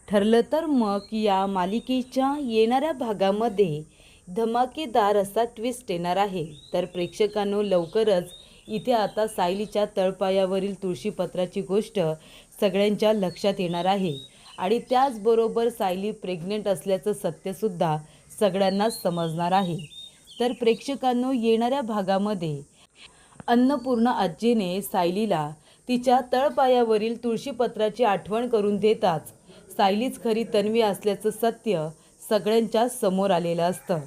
ठरलं तर मग या मालिकेच्या येणाऱ्या भागामध्ये धमाकेदार असा ट्विस्ट येणार आहे. तर प्रेक्षकांनो, लवकरच इथे आता सायलीच्या तळपायावरील तुळशीपत्राची गोष्ट सगळ्यांच्या लक्षात येणार आहे आणि त्याचबरोबर सायली प्रेग्नेंट असल्याचं सत्यसुद्धा सगळ्यांना समजणार आहे. तर प्रेक्षकांनो, येणाऱ्या भागामध्ये अन्नपूर्णा आजीने सायलीला तिच्या तळपायावरील तुळशीपत्राची आठवण करून देताच सायलीच खरी तन्वी असल्याचं सत्य सगळ्यांच्या समोर आलेलं असतं.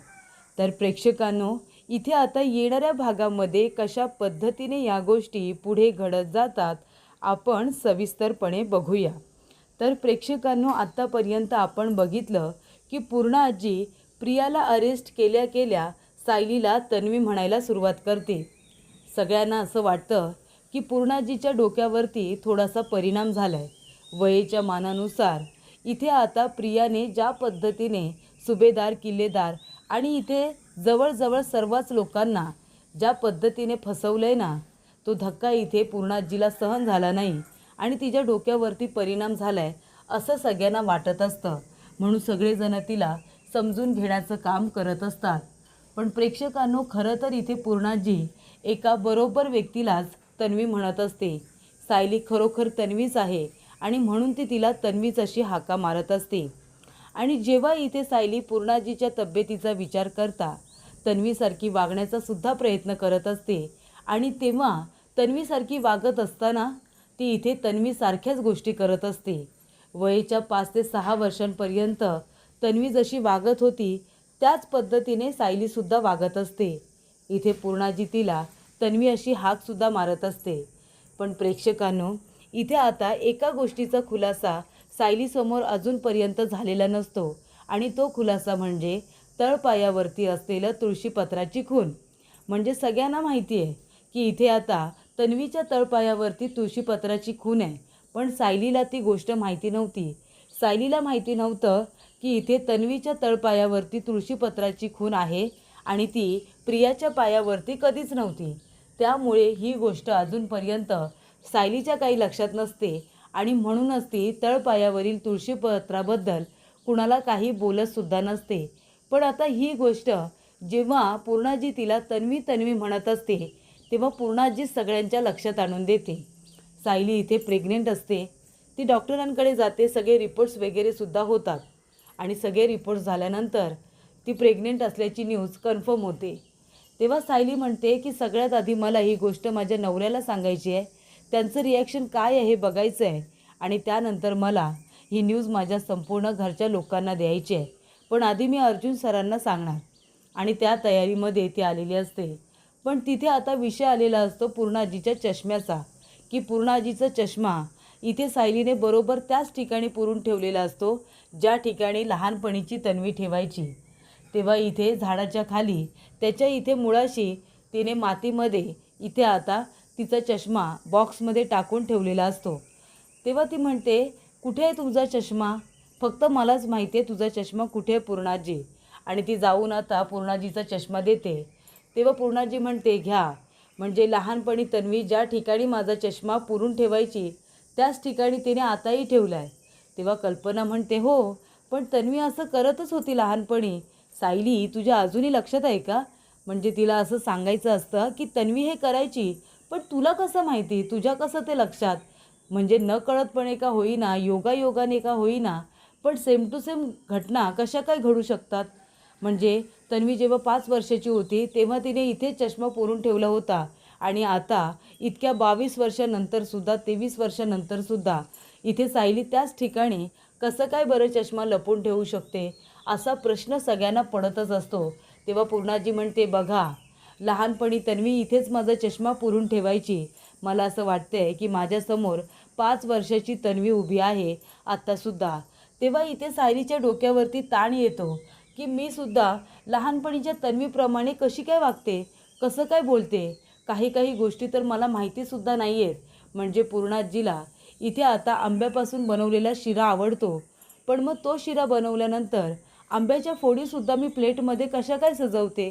तर प्रेक्षकांनो, इथे आता येणाऱ्या भागामध्ये कशा पद्धतीने या गोष्टी पुढे घडत जातात आपण सविस्तरपणे बघूया. तर प्रेक्षकांनो, आत्तापर्यंत आपण बघितलं की पूर्णा आजी प्रियाला अरेस्ट केल्या केल्या सायलीला तन्वी म्हणायला सुरुवात करते. सगळ्यांना असं वाटतं की पूर्णाजीच्या डोक्यावरती थोडासा परिणाम झाला आहे. वयेच्या मानानुसार इथे आता प्रियाने ज्या पद्धतीने सुभेदार, किल्लेदार आणि इथे जवळजवळ सर्वच लोकांना ज्या पद्धतीने फसवलं आहे ना, तो धक्का इथे पूर्णाजीला सहन झाला नाही आणि तिच्या डोक्यावरती परिणाम झाला आहे असं सगळ्यांना वाटत असतं. म्हणून सगळेजण तिला समजून घेण्याचं काम करत असतात. पण प्रेक्षकांनो, खरं तर इथे पूर्णाजी एका बरोबर व्यक्तीलाच तन्वी म्हणत असते. सायली खरोखर तन्वीच आहे आणि म्हणून ती तिला तन्वीच अशी हाका मारत असते. आणि जेव्हा इथे सायली पूर्णाजीच्या तब्येतीचा विचार करता तन्वीसारखी वागण्याचा सुद्धा प्रयत्न करत असते आणि तेव्हा तन्वीसारखी वागत असताना ती इथे तन्वीसारख्याच गोष्टी करत असते. वयाच्या 5 ते 6 वर्षांपर्यंत तन्वी जशी वागत होती त्याच पद्धतीने सायलीसुद्धा वागत असते. इथे पूर्णाजी तिला तन्वी अशी हाकसुद्धा मारत असते. पण प्रेक्षकांनो, इथे आता एका गोष्टीचा खुलासा सायलीसमोर अजूनपर्यंत झालेला नसतो आणि तो खुलासा म्हणजे तळपायावरती असलेलं तुळशीपत्राची खून. म्हणजे सगळ्यांना माहिती आहे की इथे आता तन्वीच्या तळपायावरती तुळशीपत्राची खून आहे, पण सायलीला ती गोष्ट माहिती नव्हती. सायलीला माहिती नव्हतं की इथे तन्वीच्या तळपायावरती तुळशीपत्राची खून आहे आणि ती प्रियाच्या पायावरती कधीच नव्हती. त्यामुळे ही गोष्ट अजूनपर्यंत सायलीच्या काही लक्षात नसते आणि म्हणूनच ती तळपायावरील तुळशीपत्राबद्दल कुणाला काही बोलतसुद्धा नसते. पण आता ही गोष्ट जेव्हा पूर्णाजी तिला तन्वी तन्वी म्हणत असते तेव्हा पूर्णाजी सगळ्यांच्या लक्षात आणून देते. सायली इथे प्रेग्नेंट असते. ती डॉक्टरांकडे जाते, सगळे रिपोर्ट्स वगैरे सुद्धा होतात आणि सगळे रिपोर्ट्स झाल्यानंतर ती प्रेग्नेंट असल्याची न्यूज कन्फर्म होते. तेव्हा सायली म्हणते की सगळ्यात आधी मला ही गोष्ट माझ्या नवऱ्याला सांगायची आहे, त्यांचं रिॲक्शन काय आहे हे बघायचं आहे आणि त्यानंतर मला ही न्यूज माझ्या संपूर्ण घरच्या लोकांना द्यायची आहे. पण आधी मी अर्जुन सरांना सांगणार आणि त्या तयारीमध्ये ती आलेली असते. पण तिथे आता विषय आलेला असतो पूर्णाजीच्या चष्म्याचा, की पूर्णाजीचा चष्मा इथे सायलीने बरोबर त्याच ठिकाणी पुरून ठेवलेला असतो ज्या ठिकाणी लहानपणीची तन्वी ठेवायची. तेव्हा इथे झाडाच्या खाली त्याच्या इथे मुळाशी तिने मातीमध्ये इथे आता तिचा चष्मा बॉक्समध्ये टाकून ठेवलेला असतो. तेव्हा ती म्हणते, कुठे आहे तुझा चष्मा? फक्त मलाच माहिती आहे तुझा चष्मा कुठे आहे पूर्णाजी. आणि ती जाऊन आता पूर्णाजीचा चष्मा देते. तेव्हा पूर्णाजी म्हणते, घ्या. म्हणजे लहानपणी तन्वी ज्या ठिकाणी माझा चष्मा पुरून ठेवायची त्याच ठिकाणी तिने आताही ठेवला आहे. तेव्हा कल्पना म्हणते, हो, पण तन्वी असं करतच होती लहानपणी. सायली, तुझ्या अजूनही लक्षात आहे का? म्हणजे तिला असं सांगायचं असतं की तन्वी हे करायची, पण तुला कसं माहिती, तुझ्या कसं ते लक्षात? म्हणजे न कळतपणे का होईना, योगायोगाने का होईना, पण सेम टू सेम घटना कशा काय घडू शकतात? म्हणजे तन्वी जेव्हा 5 वर्षाची होती तेव्हा तिने इथे चष्मा पुरून ठेवला होता आणि आता इतक्या 22 वर्षानंतरसुद्धा 23 वर्षानंतरसुद्धा इथे सायली त्याच ठिकाणी कसं काय बरं चष्मा लपवून ठेवू शकते, असा प्रश्न सगळ्यांना पडतच असतो. तेव्हा पूर्णाजी म्हणते, बघा, लहानपणी तन्वी इथेच माझा चष्मा पुरून ठेवायची. मला असं वाटतंय की माझ्यासमोर 5 वर्षाची तन्वी उभी आहे आत्तासुद्धा. तेव्हा इथे सायलीच्या डोक्यावरती ताण येतो की मी सुद्धा लहानपणीच्या तन्वीप्रमाणे कशी काय वागते, कसं काय बोलते, काही काही गोष्टी तर मला माहितीसुद्धा नाही आहेत. म्हणजे पूर्णाजीला इथे आता आंब्यापासून बनवलेला शिरा आवडतो, पण मग तो शिरा बनवल्यानंतर आंब्याच्या फोडीसुद्धा मी प्लेटमध्ये कशा काय सजवते,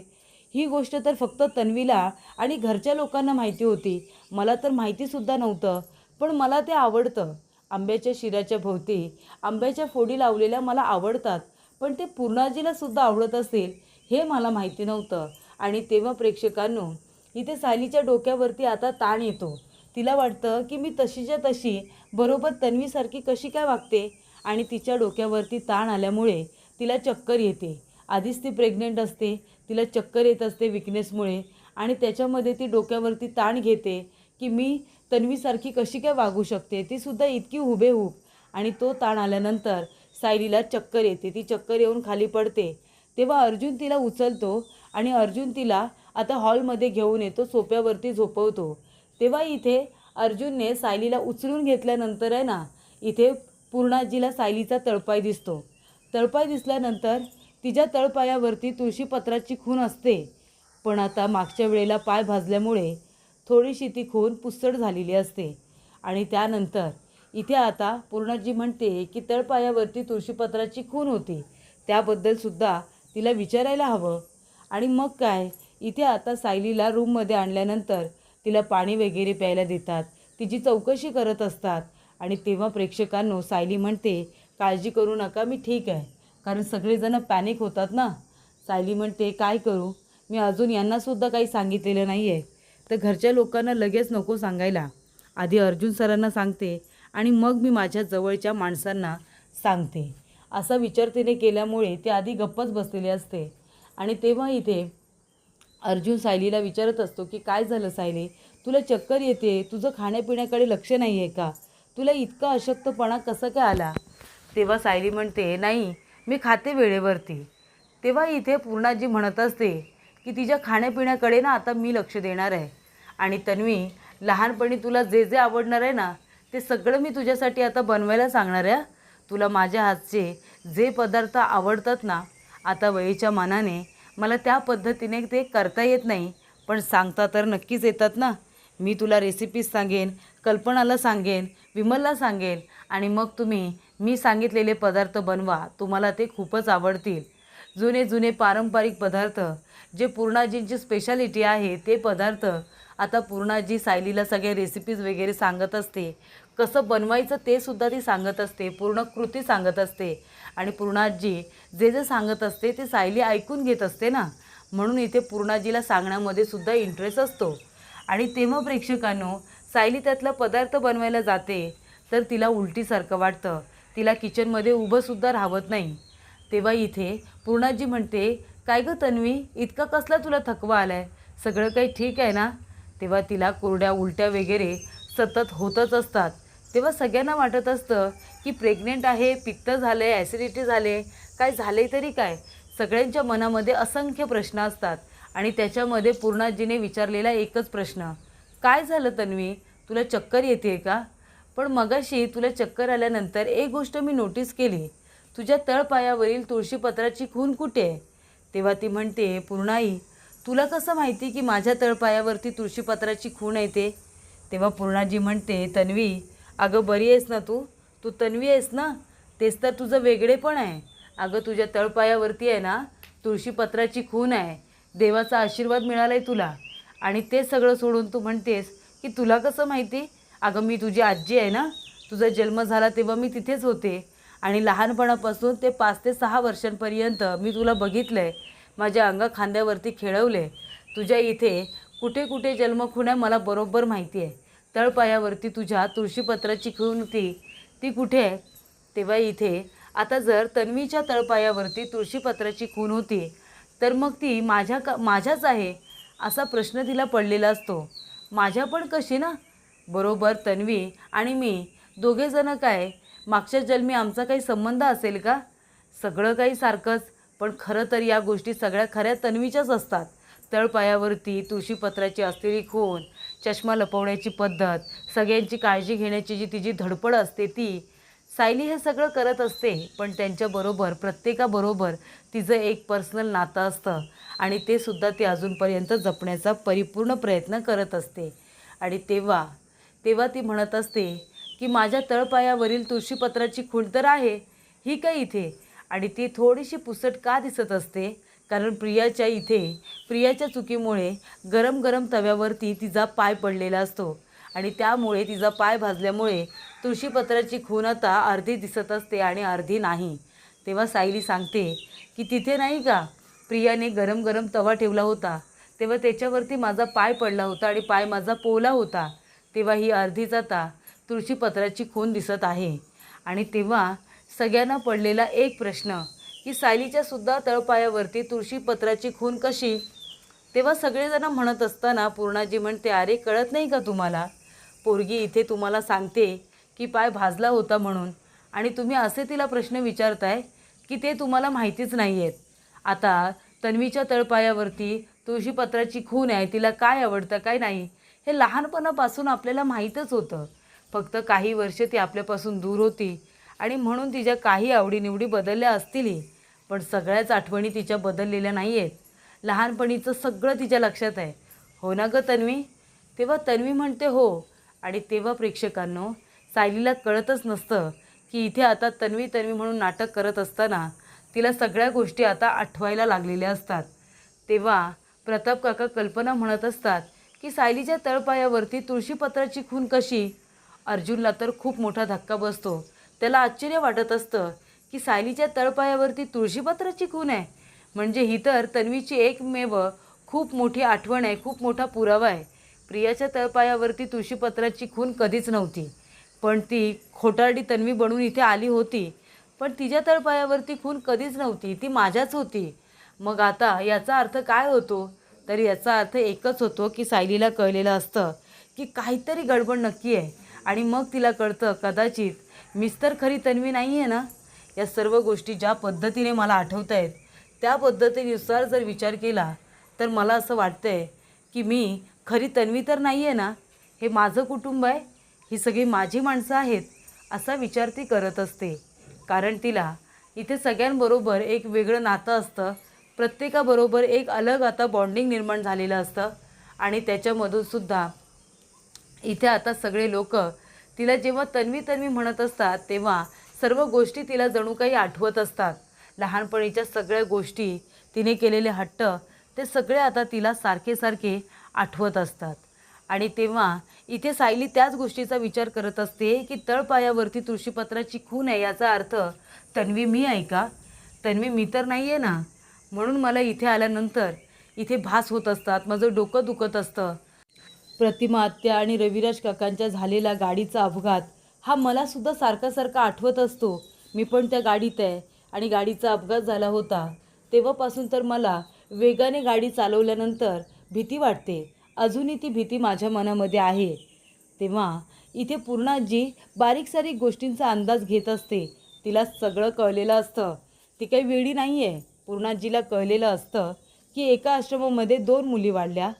ही गोष्ट तर फक्त तन्वीला आणि घरच्या लोकांना माहिती होती. मला तर माहितीसुद्धा नव्हतं, पण मला ते आवडतं आंब्याच्या शिराच्या भोवती आंब्याच्या फोडी लावलेल्या मला आवडतात, पण ते पूर्णाजीला सुद्धा आवडत असेल हे मला माहिती नव्हतं. आणि तेव्हा प्रेक्षकांनो, इथे सायलीच्या डोक्यावरती आता ताण येतो. तिला वाटतं की मी तशीच्या तशी बरोबर तन्वीसारखी कशी काय वागते, आणि तिच्या डोक्यावरती ताण आल्यामुळे तिला चक्कर येते. आधीच ती प्रेग्नेंट असते, तिला चक्कर येत असते विकनेसमुळे, आणि त्याच्यामध्ये ती डोक्यावरती ताण घेते की मी तन्वीसारखी कशी काय वागू शकते, ती सुद्धा इतकी हुबेहूब. आणि तो ताण आल्यानंतर सायलीला चक्कर येते, ती चक्कर येऊन खाली पडते. तेव्हा अर्जुन तिला उचलतो आणि अर्जुन तिला आता हॉलमध्ये घेऊन येतो, सोफ्यावरती झोपवतो. तेव्हा इथे अर्जुनने सायलीला उचलून घेतल्यानंतर आहे ना, इथे पूर्णाजीला सायलीचा तळपाय दिसतो. तळपाय दिसल्यानंतर तिच्या तळपायावरती तुळशीपत्राची खून असते, पण आता मागच्या वेळेला पाय भाजल्यामुळे थोडीशी ती खून पुसट झालेली असते. आणि त्यानंतर इथे आता पूर्णाजी म्हणते की तळपायावरती तुळशीपत्राची खून होती, त्याबद्दलसुद्धा तिला विचारायला हवं. आणि मग काय, इथे आता सायलीला रूममध्ये आणल्यानंतर तिला पाणी वगैरे प्यायला देतात, तिची चौकशी करत असतात. आणि तेव्हा प्रेक्षकांनो, सायली म्हणते काळजी करू नका, मी ठीक आहे. कारण सगळेजण पॅनिक होतात ना. सायली म्हणते काय करू, मी अजून यांनासुद्धा काही सांगितलेलं नाही आहे, तर घरच्या लोकांना लगेच नको सांगायला. आधी अर्जुन सरांना सांगते आणि मग मी माझ्या जवळच्या माणसांना सांगते. असा विचार तिने केल्यामुळे ते आधी गप्पच बसलेले असते. आणि तेव्हा इथे अर्जुन सायलीला विचारत असतो की काय झालं सायली, तुला चक्कर येते, तुझं खाण्यापिण्याकडे लक्ष नाही आहे का, तुला इतका अशक्तपणा कसा काय आला. तेव्हा सायली म्हणते नाही, मी खाते वेळेवरती. तेव्हा इथे पूर्णाजी म्हणत असते की तिच्या खाण्यापिण्याकडे ना आता मी लक्ष देणार आहे. आणि तन्वी, लहानपणी तुला जे जे आवडणार आहे ना, ते सगळं मी तुझ्यासाठी आता बनवायला सांगणार आहे. तुला माझ्या हातचे जे पदार्थ आवडतात ना, आता वयाच्या मानाने मला त्या पद्धतीने ते करता येत नाही, पण सांगता तर नक्कीच येतात ना. मी तुला रेसिपीज सांगेन, कल्पनाला सांगेन, विमलला सांगेन, आणि मग तुम्ही मी सांगितलेले पदार्थ बनवा, तुम्हाला ते खूपच आवडतील. जुने जुने पारंपरिक पदार्थ जे पूर्णाजींची स्पेशालिटी आहे, ते पदार्थ आता पूर्णाजी सायलीला सगळे रेसिपीज वगैरे सांगत असते. कसं बनवायचं ते सुद्धा ती सांगत असते, पूर्ण कृती सांगत असते. आणि पूर्णाजी जे जे सांगत असते ते सायली ऐकून घेत असते ना, म्हणून इथे पूर्णाजीला सांगण्यामध्ये सुद्धा इंटरेस्ट असतो. आणि तेव्हा प्रेक्षकांनो, सायली त्यातला पदार्थ बनवायला जाते तर तिला उलटीसारखं वाटतं, तिला किचनमध्ये उभंसुद्धा राहत नाही. तेव्हा इथे पूर्णाजी म्हणते काय गं तन्वी, इतका कसला तुला थकवा आला आहे, सगळं काही ठीक आहे ना. तेव्हा तिला कोरड्या उलट्या वगैरे सतत होतच असतात. तेव्हा सगळ्यांना वाटत असतं की प्रेग्नेंट आहे, पित्त झालं आहे, ॲसिडिटी झाले, काय झाले तरी काय. सगळ्यांच्या मनामध्ये असंख्य प्रश्न असतात. आणि त्याच्यामध्ये पूर्णाजीने विचारलेला एकच प्रश्न, काय झालं तन्वी, तुला चक्कर येते का. पण मगाशी तुला चक्कर आल्यानंतर एक गोष्ट मी नोटीस केली, तुझ्या तळपायावरील तुळशीपत्राची खून कुठे आहे. तेव्हा ती म्हणते पूर्णाई, तुला कसं माहिती की माझ्या तळपायावरती तुळशीपत्राची खूण येते. तेव्हा पूर्णाजी म्हणते तन्वी, अगं बरी आहेस ना तू, तू तन्वी आहेस ना, तेच तर तुझं वेगळेपण आहे. अगं तुझ्या तळपायावरती आहे ना तुळशीपत्राची खूण आहे, देवाचा आशीर्वाद मिळाला आहे तुला. आणि ते सगळं सोडून तू म्हणतेस की तुला कसं माहिती. अगं मी तुझी आजी आहे ना, तुझा जन्म झाला तेव्हा मी तिथेच होते, आणि लहानपणापासून ते 5 ते 6 वर्षांपर्यंत मी तुला बघितलं आहे, माझ्या खांद्यावरती खेळवले. तुझ्या इथे कुठे कुठे जन्मखुण्या मला बरोबर माहिती आहे. तळपायावरती तुझ्या तुळशीपत्राची खूण होती, ती कुठे आहे. तेव्हा इथे आता जर तन्वीच्या तळपायावरती तुळशीपत्राची खूण होती तर मग ती माझ्याच आहे असा प्रश्न तिला पडलेला असतो. माझ्या पण कशी ना, बरोबर तन्वी आणि मी दोघेजणं काय मागच्या जन्मी आमचा काही संबंध असेल का. सगळं काही सारखंच, पण खरं तर या गोष्टी सगळ्या खऱ्या तन्वीच्याच असतात. तळपायावरती तुळशीपत्राची असलेली खूण, चष्मा लपवण्याची पद्धत, सगळ्यांची काळजी घेण्याची जी तिची धडपड असते ती. सायली हे सगळं करत असते, पण त्यांच्याबरोबर प्रत्येकाबरोबर तिचं एक पर्सनल नातं असतं, आणि ते सुद्धा ती अजूनपर्यंत जपण्याचा परिपूर्ण प्रयत्न करत असते. आणि तेव्हा ती म्हणत असते की माझ्या तळपायावरील तुळशीपत्राची खूण तर आहे, ही काय इथे. आणि ती थोडीशी पुसट का दिसत असते, कारण प्रियाच्या चुकीमुळे गरम गरम तव्यावरती तिचा पाय पडलेला असतो, आणि त्यामुळे तिचा पाय भाजल्यामुळे तुळशीपत्राची खून आता अर्धी दिसत असते आणि अर्धी नाही. तेव्हा सायली सांगते की तिथे नाही का प्रियाने गरम गरम तवा ठेवला होता, तेव्हा त्याच्यावरती माझा पाय पडला होता आणि पाय माझा पोवला होता. तेव्हा ही अर्धीच आता तुळशीपत्राची खून दिसत आहे. आणि तेव्हा सगळ्यांना पडलेला एक प्रश्न की सायलीच्या सुद्धा तळपायावरती तुळशीपत्राची खून कशी. तेव्हा सगळेजण म्हणत असताना पूर्णाजी म्हणते, अरे कळत नाही का तुम्हाला, पोरगी इथे तुम्हाला सांगते की पाय भाजला होता म्हणून, आणि तुम्ही असे तिला प्रश्न विचारताय की ते तुम्हाला माहितीच नाही आहेत. आता तन्वीच्या तळपायावरती तुळशीपत्राची खून आहे, तिला काय आवडतं काय नाही हे लहानपणापासून आपल्याला माहीतच होतं. फक्त काही वर्ष ती आपल्यापासून दूर होती आणि म्हणून तिच्या काही आवडीनिवडी बदलल्या असतीलही, पण सगळ्याच आठवणी तिच्या बदललेल्या नाही आहेत. लहानपणीचं सगळं तिच्या लक्षात आहे. हो ना गं तन्वी? तेव्हा तन्वी म्हणते हो. आणि तेव्हा प्रेक्षकांनो, सायलीला कळतच नसतं की इथे आता तन्वी तन्वी म्हणून नाटक करत असताना तिला सगळ्या गोष्टी आता आठवायला लागलेल्या असतात. तेव्हा प्रताप काका कल्पना म्हणत असतात की सायलीच्या तळपायावरती तुळशीपत्राची खून कशी. अर्जुनला तर खूप मोठा धक्का बसतो. त्याला आश्चर्य वाटत असतं की सायलीच्या तळपायावरती तुळशीपत्राची खून आहे, म्हणजे ही तर तन्वीची एकमेव खूप मोठी आठवण आहे, खूप मोठा पुरावा आहे. प्रियाच्या तळपायावरती तुळशीपत्राची खून कधीच नव्हती, पण ती खोटारडी तन्वी बनून इथे आली होती, पण तिच्या तळपायावरती खून कधीच नव्हती, ती माझ्याच होती. मग आता याचा अर्थ काय होतो? तर याचा अर्थ एकच होतो की सायलीला कळलेलं असतं की काहीतरी गडबड नक्की आहे, आणि मग तिला कळतं कदाचित मीच तर खरी तन्वी नाही आहे ना. या सर्व गोष्टी ज्या पद्धतीने मला आठवत आहेत त्या पद्धतीनुसार जर विचार केला तर मला असं वाटतं आहे की मी खरी तन्वी तर नाही आहे ना, हे माझं कुटुंब आहे, ही सगळी माझी माणसं आहेत, असा विचार ती करत असते. कारण तिला इथे सगळ्यांबरोबर एक वेगळं नातं असतं, प्रत्येकाबरोबर एक अलग आता बॉन्डिंग निर्माण झालेलं असतं. आणि त्याच्यामधून सुद्धा इथे आता सगळे लोक तिला जेव्हा तन्वी तन्वी म्हणत असतात तेव्हा सर्व गोष्टी तिला जणू काही आठवत असतात. लहानपणीच्या सगळ्या गोष्टी, तिने केलेले हट्ट, ते सगळे आता तिला सारखे सारखे आठवत असतात. आणि तेव्हा इथे सायली त्याच गोष्टीचा विचार करत असते की तळपायावरती तुळशीपत्राची खून आहे, याचा अर्थ तन्वी मी आहे का? तन्वी मी तर नाही आहे ना. म्हणून मला इथे आल्यानंतर इथे भास होत असतात, माझं डोकं दुखत असतं. प्रतिमा आत्या आणि रविराज काकांच्या झालेला गाडीचा अपघात हा मला सुद्धा सारखा सारखा आठवत असतो. मी पण त्या गाडीत आहे आणि गाडीचा अपघात झाला होता तेव्हापासून तर मला वेगाने गाडी चालवल्यानंतर भीती वाटते. अजूनही ती भीती माझ्या मनामध्ये आहे. तेव्हा इथे पूर्णाजी बारीक सारीक गोष्टींचा अंदाज घेत असते. तिला सगळं कळलेलं असतं, ती काही वेडी नाही आहे. पूर्णाजीला कळलेलं असतं की एका आश्रमामध्ये 2 मुली वाढल्या.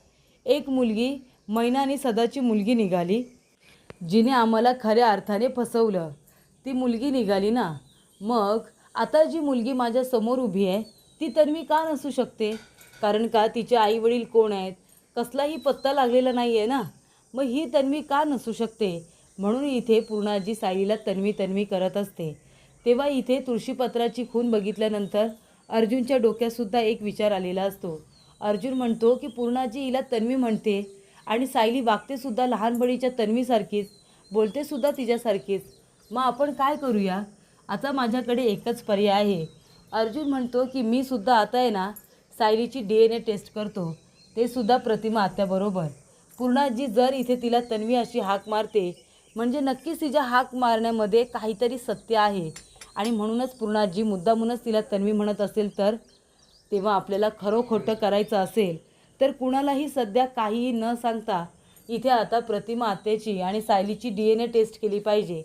एक मुलगी मैना आणि सदाची मुलगी निघाली, जिने आम्हाला खऱ्या अर्थाने फसवलं. ती मुलगी निघाली ना. मग आता जी मुलगी माझ्या समोर उभी आहे ती तन्वी का नसू शकते? कारण का तिचे आई वडील कोण आहेत, कसलाही पत्ता लागलेला नाही आहे ना. मग ही तन्वी का नसू शकते? म्हणून इथे पूर्णाजी सायलीला तन्वी तन्वी करत असते. तेव्हा इथे तुळशीपत्राची खून बघितल्यानंतर अर्जुनच्या डोक्यातसुद्धा एक विचार आलेला असतो. अर्जुन म्हणतो की पूर्णाजी हिला तन्वी म्हणते आणि सायली वागतेसुद्धा लहानपणीच्या तन्वीसारखीच, बोलतेसुद्धा तिच्यासारखीच. मग आपण काय करूया? आता माझ्याकडे एकच पर्याय आहे. अर्जुन म्हणतो की मी सुद्धा आता आहे ना सायलीची DNA टेस्ट करतो, ते सुद्धा प्रतिमा आत्याबरोबर. पूर्णाजी जर इथे तिला तन्वी अशी हाक मारते म्हणजे नक्कीच तिच्या हाक मारण्यामध्ये काहीतरी सत्य आहे, आणि म्हणूनच पूर्णाजी मुद्दामूनच तिला तन्वी म्हणत असेल तर तेव्हा आपल्याला खरं खोटं करायचं असेल तर कुणालाही सध्या काहीही न सांगता इथे आता प्रतिमा आत्याची आणि सायलीची DNA टेस्ट केली पाहिजे.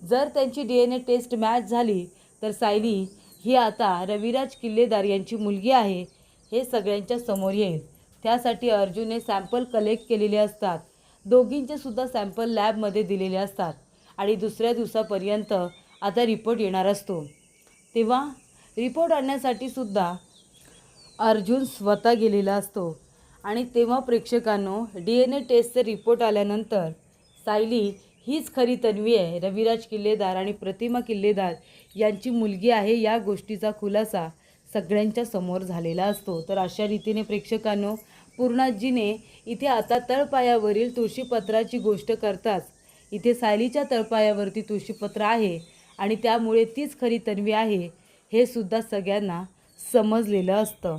जर त्यांची DNA टेस्ट मॅच झाली तर सायली ही आता रविराज किल्लेदार यांची मुलगी आहे हे सगळ्यांच्या समोर येईल. त्यासाठी अर्जुनने सॅम्पल कलेक्ट केलेले असतात. दोघींचे सुद्धा सॅम्पल लॅबमध्ये दिलेले असतात आणि दुसऱ्या दिवसापर्यंत आता रिपोर्ट येणार असतो. तेव्हा रिपोर्ट आणण्यासाठी सुद्धा अर्जुन स्वतः गेलेला असतो. आणि तेव्हा प्रेक्षकांनो, DNA टेस्टचे रिपोर्ट आल्यानंतर सायली हीच खरी तन्वी आहे, रविराज किल्लेदार आणि प्रतिमा किल्लेदार यांची मुलगी आहे, या गोष्टीचा खुलासा सगळ्यांच्या समोर झालेला असतो. तर अशा रीतीने प्रेक्षकांनो, पूर्णाजीने इथे आता तळपायावरील तुळशीपत्राची गोष्ट करताच इथे सायलीच्या तळपायावरती तुळशीपत्र आहे आणि त्यामुळे तीच खरी तन्वी आहे हे सुद्धा सगळ्यांना समजलेलं असतं.